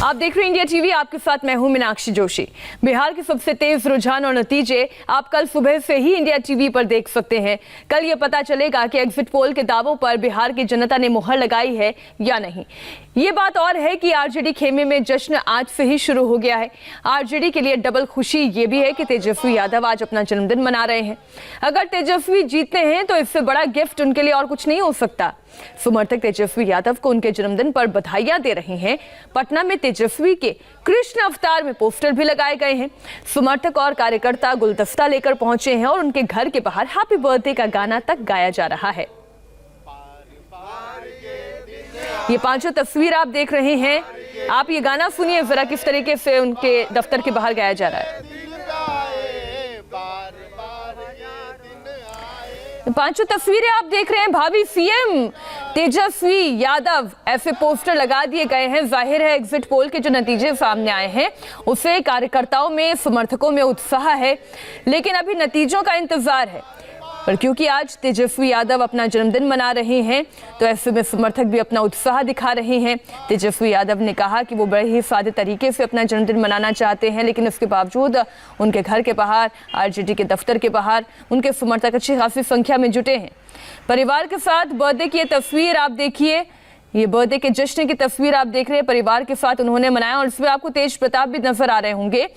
आप देख रहे हैं इंडिया टीवी, आपके साथ मैं हूं मीनाक्षी जोशी। बिहार के सबसे तेज रुझान और नतीजे आप कल सुबह से ही इंडिया टीवी पर देख सकते हैं। कल ये पता चलेगा कि एग्जिट पोल के दावों पर बिहार की जनता ने मुहर लगाई है या नहीं। ये बात और है कि आरजेडी खेमे में जश्न आज से ही शुरू हो गया है। आरजेडी के लिए डबल खुशी ये भी है कि तेजस्वी यादव आज अपना जन्मदिन मना रहे हैं। अगर तेजस्वी जीतते हैं तो इससे बड़ा गिफ्ट उनके लिए और कुछ नहीं हो सकता। समर्थक तेजस्वी यादव को उनके जन्मदिन पर बधाइयां दे रहे हैं। पटना में तेजस्वी के कृष्ण अवतार में पोस्टर भी लगाए गए हैं। समर्थक और कार्यकर्ता गुलदस्ता लेकर पहुंचे हैं और उनके घर के बाहर हैप्पी बर्थडे का गाना तक गाया जा रहा है। ये पांचों तस्वीर आप देख रहे हैं। आप ये गाना सुनिए जरा, किस तरीके से उनके दफ्तर के बाहर गाया जा रहा है। पांचों तस्वीरें आप देख रहे हैं। भावी सीएम तेजस्वी यादव ऐसे पोस्टर लगा दिए गए हैं। जाहिर है एग्जिट पोल के जो नतीजे सामने आए हैं उससे कार्यकर्ताओं में, समर्थकों में उत्साह है, लेकिन अभी नतीजों का इंतजार है। पर क्योंकि आज तेजस्वी यादव अपना जन्मदिन मना रहे हैं तो ऐसे में समर्थक भी अपना उत्साह दिखा रहे हैं। तेजस्वी यादव ने कहा कि वो बड़े ही सादे तरीके से अपना जन्मदिन मनाना चाहते हैं, लेकिन इसके बावजूद उनके घर के बाहर, आरजेडी के दफ्तर के बाहर उनके समर्थक अच्छी खासी संख्या में जुटे हैं। परिवार के साथ बर्थडे की ये तस्वीर आप देखिए। ये बर्थडे के जश्न की तस्वीर आप देख रहे हैं। परिवार के साथ उन्होंने मनाया और इसमें आपको तेज प्रताप भी नजर आ रहे होंगे।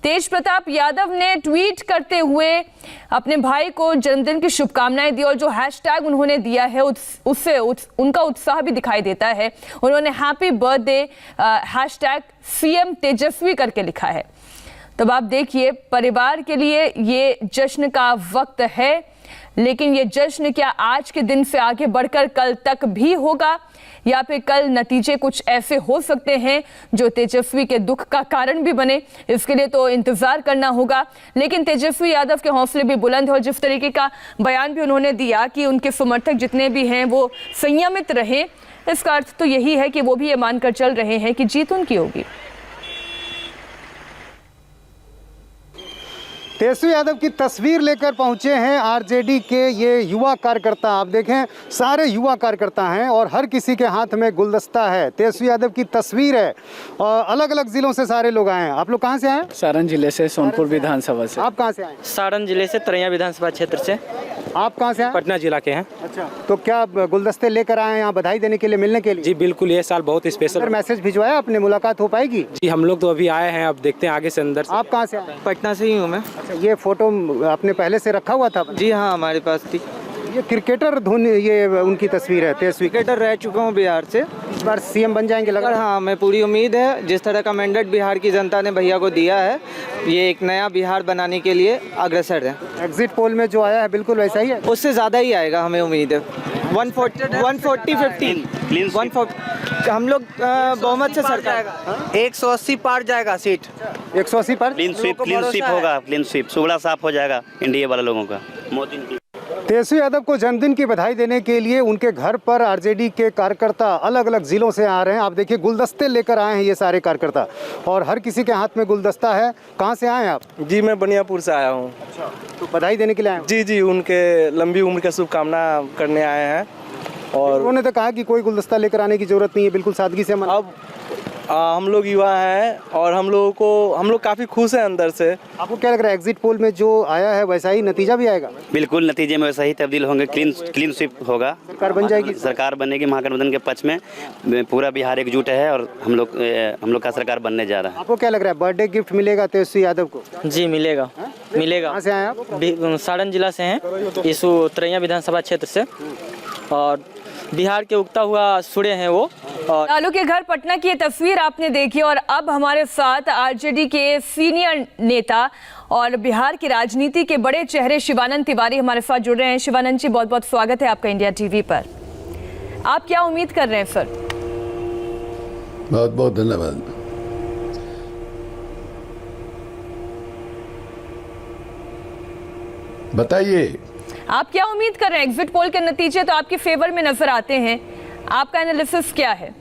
तेज प्रताप यादव ने ट्वीट करते हुए अपने भाई को जन्मदिन की शुभकामनाएं दी और जो हैशटैग उन्होंने दिया है उससे उनका उत्साह भी दिखाई देता है। उन्होंने हैप्पी बर्थडे हैशटैग सीएम तेजस्वी करके लिखा है। तब आप देखिए, परिवार के लिए ये जश्न का वक्त है, लेकिन ये जश्न क्या आज के दिन से आगे बढ़कर कल तक भी होगा या फिर कल नतीजे कुछ ऐसे हो सकते हैं जो तेजस्वी के दुख का कारण भी बने। इसके लिए तो इंतजार करना होगा। लेकिन तेजस्वी यादव के हौसले भी बुलंद है और जिस तरीके का बयान भी उन्होंने दिया कि उनके समर्थक जितने भी हैं वो संयमित रहें, इसका अर्थ तो यही है कि वो भी ये मानकर चल रहे हैं कि जीत उनकी होगी। तेजस्वी यादव की तस्वीर लेकर पहुंचे हैं आरजेडी के ये युवा कार्यकर्ता। आप देखें, सारे युवा कार्यकर्ता हैं और हर किसी के हाथ में गुलदस्ता है। तेजस्वी यादव की तस्वीर है और अलग अलग जिलों से सारे लोग आए हैं। आप लोग कहां से आए हैं? सारण जिले से, सोनपुर विधानसभा से। आप कहां से आए हैं? सारण जिले से, तरैया विधानसभा क्षेत्र से। आप कहां से आए? पटना जिला के हैं। अच्छा, तो क्या गुलदस्ते लेकर आए हैं यहाँ बधाई देने के लिए, मिलने के लिए? जी बिल्कुल, ये साल बहुत स्पेशल। मैसेज भिजवाया आपने, मुलाकात हो पाएगी? जी हम लोग तो अभी आए हैं, अब देखते हैं आगे से अंदर से। आप कहाँ से आए? पटना से ही हूँ मैं। अच्छा, ये फोटो आपने पहले से रखा हुआ था? जी हाँ, हमारे पास थी। ये क्रिकेटर धोनी, ये उनकी तस्वीर है। तेजस्वी क्रिकेटर रह चुका हूँ बिहार से। इस बार सीएम बन जाएंगे लगा? हाँ, मैं पूरी उम्मीद है। जिस तरह का मैंडेट बिहार की जनता ने भैया को दिया है, ये एक नया बिहार बनाने के लिए अग्रसर है। एग्जिट पोल में जो आया है बिल्कुल वैसा ही है? उससे ज़्यादा ही आएगा, हमें उम्मीद है। 140-50 हम लोग बहुमत से सरकार 180 पार जाएगा सीट। 180 पर क्लीन स्वीप होगा। क्लीन स्वीप सुबह साफ हो जाएगा इंडिया वाले लोगों का। मोदी तेजस्वी यादव को जन्मदिन की बधाई देने के लिए उनके घर पर आरजेडी के कार्यकर्ता अलग अलग जिलों से आ रहे हैं। आप देखिए, गुलदस्ते लेकर आए हैं ये सारे कार्यकर्ता और हर किसी के हाथ में गुलदस्ता है। कहाँ से आए हैं आप? जी मैं बनियापुर से आया हूँ। अच्छा, तो बधाई देने के लिए आए हैं? जी जी, उनके लंबी उम्र का शुभकामना करने आए हैं। और उन्होंने तो कहा कि कोई गुलदस्ता लेकर आने की जरूरत नहीं है, बिल्कुल सादगी से मना। अब हम लोग युवा हैं और हम लोग काफ़ी खुश हैं अंदर से। आपको क्या लग रहा है, एग्जिट पोल में जो आया है वैसा ही नतीजा भी आएगा? बिल्कुल, नतीजे में वैसा ही तब्दील होंगे। क्लीन स्वीप होगा। सरकार बन जाएगी? सरकार बनेगी। महागठबंधन के पक्ष में पूरा बिहार एकजुट है और हम लोग का सरकार बनने जा रहा है। आपको क्या लग रहा है, बर्थडे गिफ्ट मिलेगा तेजस्वी यादव को? जी मिलेगा। कहाँ से आए आप? सारण जिला से हैं, इस तरैया विधानसभा क्षेत्र से, और बिहार के उगता हुआ सूर्य हैं वो। और लालू के घर पटना की ये तस्वीर आपने देखी और अब हमारे साथ आरजेडी के सीनियर नेता और बिहार की राजनीति के बड़े चेहरे शिवानंद तिवारी हमारे साथ जुड़ रहे हैं। शिवानंद जी, बहुत बहुत स्वागत है आपका इंडिया टीवी पर। आप क्या उम्मीद कर रहे हैं सर? बहुत बहुत धन्यवाद। बताइए, आप क्या उम्मीद कर रहे हैं? एग्जिट पोल के नतीजे तो आपके फेवर में नजर आते हैं, आपका एनालिसिस क्या है?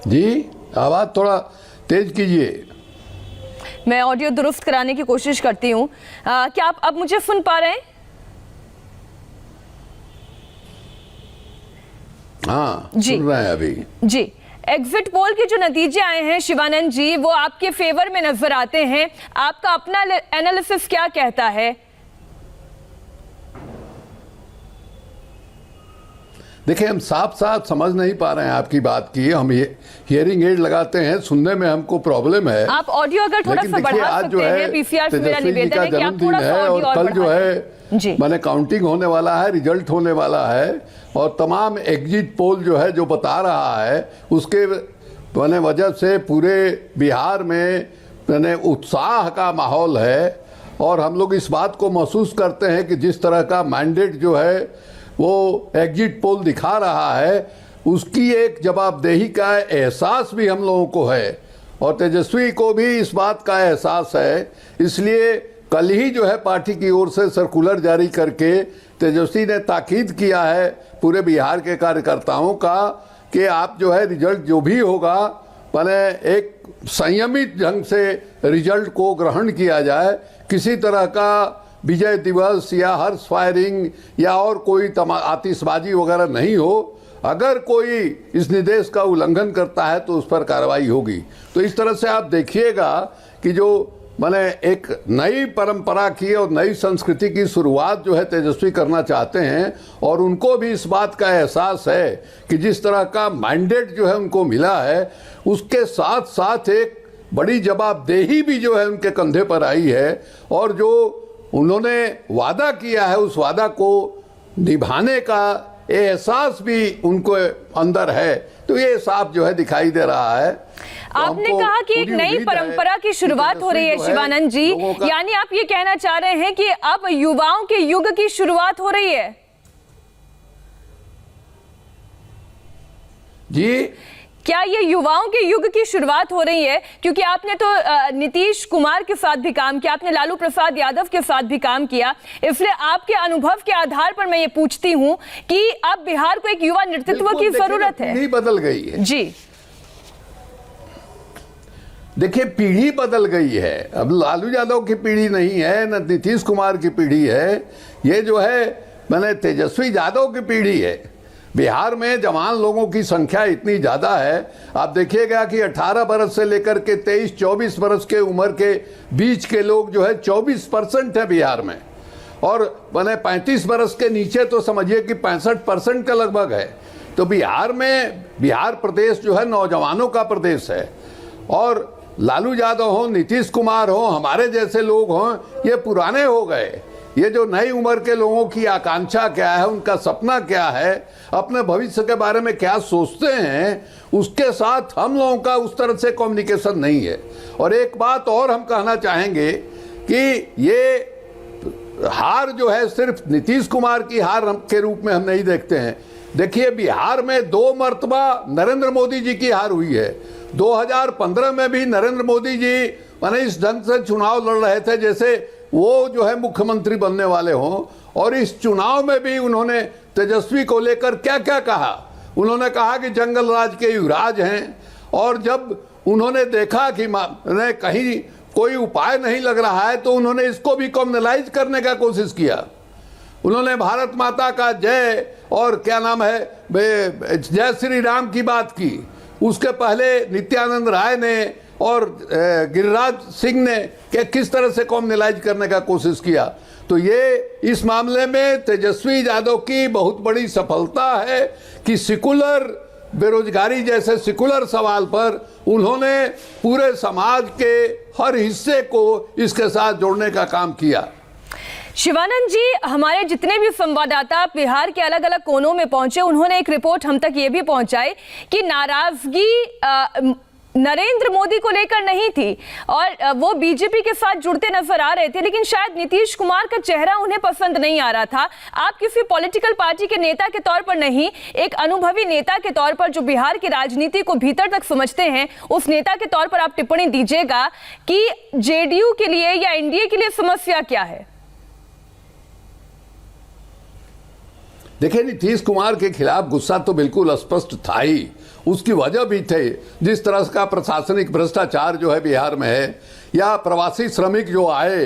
जी आवाज थोड़ा तेज कीजिए। मैं ऑडियो दुरुस्त कराने की कोशिश करती हूँ। क्या आप अब मुझे सुन पा रहे हैं? हाँ जी। सुन रहे हैं अभी। जी, एग्जिट पोल के जो नतीजे आए हैं शिवानंद जी, वो आपके फेवर में नजर आते हैं। आपका अपना एनालिसिस क्या कहता है? देखिए, हम साफ साफ समझ नहीं पा रहे हैं आपकी बात की। हम हियरिंग एड लगाते हैं, सुनने में हमको प्रॉब्लम है। आप ऑडियो अगर थोड़ा लेकिन सा देखिए, बढ़ा आज सकते जो है हैं, पीसीआर से मेरा तेजस्वी जी निवेदन का है कि आप जन्मदिन थोड़ा सा है ऑडियो और और कल जो बढ़ा है दें। जी, माने काउंटिंग होने वाला है, रिजल्ट होने वाला है और तमाम एग्जिट पोल जो है जो बता रहा है उसके माने वजह से पूरे बिहार में माने उत्साह का माहौल है। और हम लोग इस बात को महसूस करते हैं कि जिस तरह का मैंडेट जो है वो एग्जिट पोल दिखा रहा है, उसकी एक जवाबदेही का एहसास भी हम लोगों को है और तेजस्वी को भी इस बात का एहसास है। इसलिए कल ही जो है पार्टी की ओर से सर्कुलर जारी करके तेजस्वी ने ताकीद किया है पूरे बिहार के कार्यकर्ताओं का कि आप जो है रिजल्ट जो भी होगा माने एक संयमित ढंग से रिजल्ट को ग्रहण किया जाए। किसी तरह का विजय दिवस या हर्ष फायरिंग या और कोई आतिशबाजी वगैरह नहीं हो। अगर कोई इस निर्देश का उल्लंघन करता है तो उस पर कार्रवाई होगी। तो इस तरह से आप देखिएगा कि जो माने एक नई परंपरा की और नई संस्कृति की शुरुआत जो है तेजस्वी करना चाहते हैं और उनको भी इस बात का एहसास है कि जिस तरह का मैंडेट जो है उनको मिला है उसके साथ साथ एक बड़ी जवाबदेही भी जो है उनके कंधे पर आई है और जो उन्होंने वादा किया है उस वादा को निभाने का एहसास भी उनको अंदर है। तो ये साफ जो है दिखाई दे रहा है। तो आपने कहा कि एक नई परंपरा की शुरुआत हो रही है शिवानंद जी, यानी आप ये कहना चाह रहे हैं कि अब युवाओं के युग की शुरुआत हो रही है? जी, क्या ये युवाओं के युग की शुरुआत हो रही है? क्योंकि आपने तो नीतीश कुमार के साथ भी काम किया, आपने लालू प्रसाद यादव के साथ भी काम किया, इसलिए आपके अनुभव के आधार पर मैं ये पूछती हूं कि अब बिहार को एक युवा नेतृत्व की जरूरत है। पीढ़ी बदल गई है जी, देखिए, पीढ़ी बदल गई है। अब लालू यादव की पीढ़ी नहीं है, न नीतीश कुमार की पीढ़ी है, ये जो है मैंने तेजस्वी यादव की पीढ़ी है। बिहार में जवान लोगों की संख्या इतनी ज़्यादा है, आप देखिएगा कि 18 बरस से लेकर के 23-24 बरस के उम्र के बीच के लोग जो है 24% है बिहार में और मैंने 35 बरस के नीचे तो समझिए कि 65% का लगभग है। तो बिहार में बिहार प्रदेश जो है नौजवानों का प्रदेश है और लालू यादव हो, नीतीश कुमार हो, हमारे जैसे लोग हों, ये पुराने हो गए। ये जो नई उम्र के लोगों की आकांक्षा क्या है, उनका सपना क्या है, अपने भविष्य के बारे में क्या सोचते हैं, उसके साथ हम लोगों का उस तरह से कम्युनिकेशन नहीं है। और एक बात और हम कहना चाहेंगे कि ये हार जो है सिर्फ नीतीश कुमार की हार के रूप में हम नहीं देखते हैं। देखिए, बिहार में 2 मर्तबा नरेंद्र मोदी जी की हार हुई है। 2015 में भी नरेंद्र मोदी जी माने इस ढंग से चुनाव लड़ रहे थे जैसे वो जो है मुख्यमंत्री बनने वाले हों और इस चुनाव में भी उन्होंने तेजस्वी को लेकर क्या क्या कहा। उन्होंने कहा कि जंगल राज के युवराज हैं और जब उन्होंने देखा कि कहीं कोई उपाय नहीं लग रहा है तो उन्होंने इसको भी कम्युनलाइज करने का कोशिश किया। उन्होंने भारत माता का जय और क्या नाम है जय श्री राम की बात की। उसके पहले नित्यानंद राय ने और गिरिराज सिंह ने किस तरह से कम्युनलाइज करने का कोशिश किया। तो ये इस मामले में तेजस्वी यादव की बहुत बड़ी सफलता है कि सेकुलर बेरोजगारी जैसे सेकुलर सवाल पर उन्होंने पूरे समाज के हर हिस्से को इसके साथ जोड़ने का काम किया। शिवानंद जी, हमारे जितने भी संवाददाता बिहार के अलग अलग कोनों में पहुंचे, उन्होंने एक रिपोर्ट हम तक ये भी पहुंचाई कि नाराजगी नरेंद्र मोदी को लेकर नहीं थी और वो बीजेपी के साथ जुड़ते नजर आ रहे थे, लेकिन शायद नीतीश कुमार का चेहरा उन्हें पसंद नहीं आ रहा था। आप किसी पॉलिटिकल पार्टी के नेता के तौर पर नहीं, एक अनुभवी नेता के तौर पर जो बिहार की राजनीति को भीतर तक समझते हैं, उस नेता के तौर पर आप टिप्पणी दीजिएगा कि जेडीयू के लिए या एनडीए के लिए समस्या क्या है? देखिए, नीतीश कुमार के खिलाफ गुस्सा तो बिल्कुल स्पष्ट था ही, उसकी वजह भी थे। जिस तरह का प्रशासनिक भ्रष्टाचार जो है बिहार में है या प्रवासी श्रमिक जो आए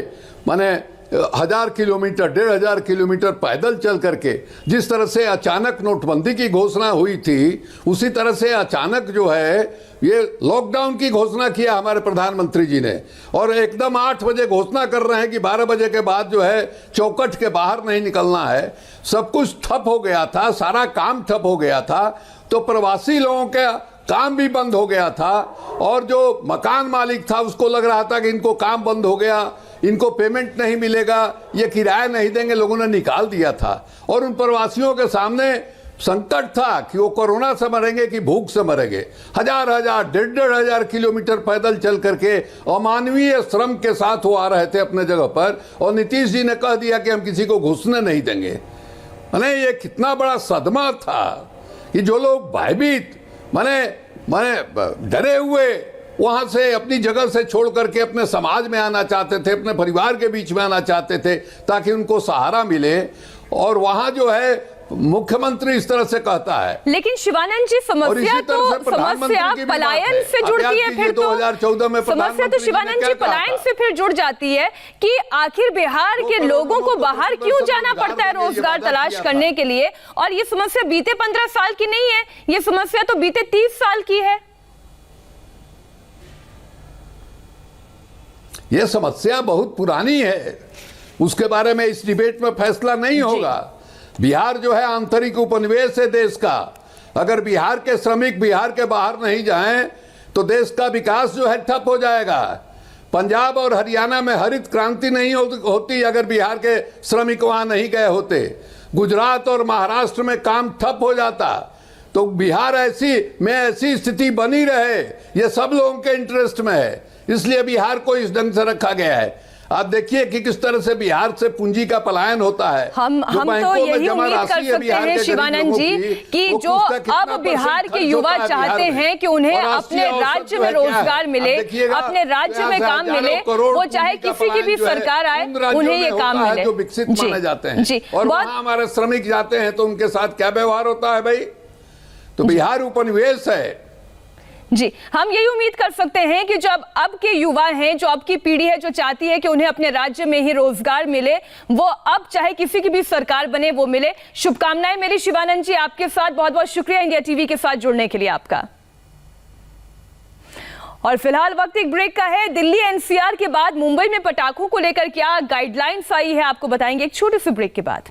माने 1000 किलोमीटर 1500 किलोमीटर पैदल चल करके, जिस तरह से अचानक नोटबंदी की घोषणा हुई थी, उसी तरह से अचानक जो है ये लॉकडाउन की घोषणा किया हमारे प्रधानमंत्री जी ने, और एकदम 8 बजे घोषणा कर रहे हैं कि 12 बजे के बाद जो है चौखट के बाहर नहीं निकलना है। सब कुछ ठप हो गया था, सारा काम ठप हो गया था, तो प्रवासी लोगों का काम भी बंद हो गया था, और जो मकान मालिक था उसको लग रहा था कि इनको काम बंद हो गया, इनको पेमेंट नहीं मिलेगा, ये किराया नहीं देंगे, लोगों ने निकाल दिया था। और उन प्रवासियों के सामने संकट था कि वो कोरोना से मरेंगे कि भूख से मरेंगे। 1000-1500 किलोमीटर पैदल चल करके अमानवीय श्रम के साथ वो आ रहे थे अपने जगह पर, और नीतीश जी ने कह दिया कि हम किसी को घुसने नहीं देंगे। माने ये कितना बड़ा सदमा था कि जो लोग भयभीत माने डरे हुए वहां से अपनी जगह से छोड़ करके अपने समाज में आना चाहते थे, अपने परिवार के बीच में आना चाहते थे ताकि उनको सहारा मिले, और वहां जो है मुख्यमंत्री इस तरह से कहता है। लेकिन शिवानंद जी, समस्या पलायन से जुड़ती है, फिर 2014 में समस्या तो शिवानंद जी पलायन से फिर जुड़ जाती है कि आखिर बिहार के लोगों को बाहर क्यों जाना पड़ता है रोजगार तलाश करने के लिए। और ये समस्या बीते 15 साल की नहीं है, ये समस्या तो बीते 30 साल की है। ये समस्या बहुत पुरानी है, उसके बारे में इस डिबेट में फैसला नहीं होगा। बिहार जो है आंतरिक उपनिवेश है देश का। अगर बिहार के श्रमिक बिहार के बाहर नहीं जाएं तो देश का विकास जो है ठप हो जाएगा। पंजाब और हरियाणा में हरित क्रांति नहीं होती अगर बिहार के श्रमिक वहां नहीं गए होते। गुजरात और महाराष्ट्र में काम ठप हो जाता। तो बिहार ऐसी स्थिति बनी रहे, ये सब लोगों के इंटरेस्ट में है, इसलिए बिहार को इस ढंग से रखा गया है। आप देखिए कि किस तरह से बिहार से पूंजी का पलायन होता है। हम तो यही उम्मीद कर सकते हैं शिवानंद जी कि जो अब बिहार के युवा चाहते हैं कि उन्हें अपने राज्य में रोजगार मिले, अपने राज्य में काम मिले, वो चाहे किसी की भी सरकार आए, उन्हें ये काम मिले, जो विकसित माने जाते हैं। और वहां हमारे श्रमिक जाते हैं तो उनके साथ क्या व्यवहार होता है भाई। तो बिहार उपनिवेश है जी। हम यही उम्मीद कर सकते हैं कि जो अब के युवा हैं, जो अब की पीढ़ी है, जो चाहती है कि उन्हें अपने राज्य में ही रोजगार मिले, वो अब चाहे किसी की भी सरकार बने वो मिले। शुभकामनाएं मेरी शिवानंद जी आपके साथ। बहुत बहुत शुक्रिया इंडिया टीवी के साथ जुड़ने के लिए आपका। और फिलहाल वक्त एक ब्रेक का है। दिल्ली एनसीआर के बाद मुंबई में पटाखों को लेकर क्या गाइडलाइंस आई है आपको बताएंगे एक छोटे से ब्रेक के बाद।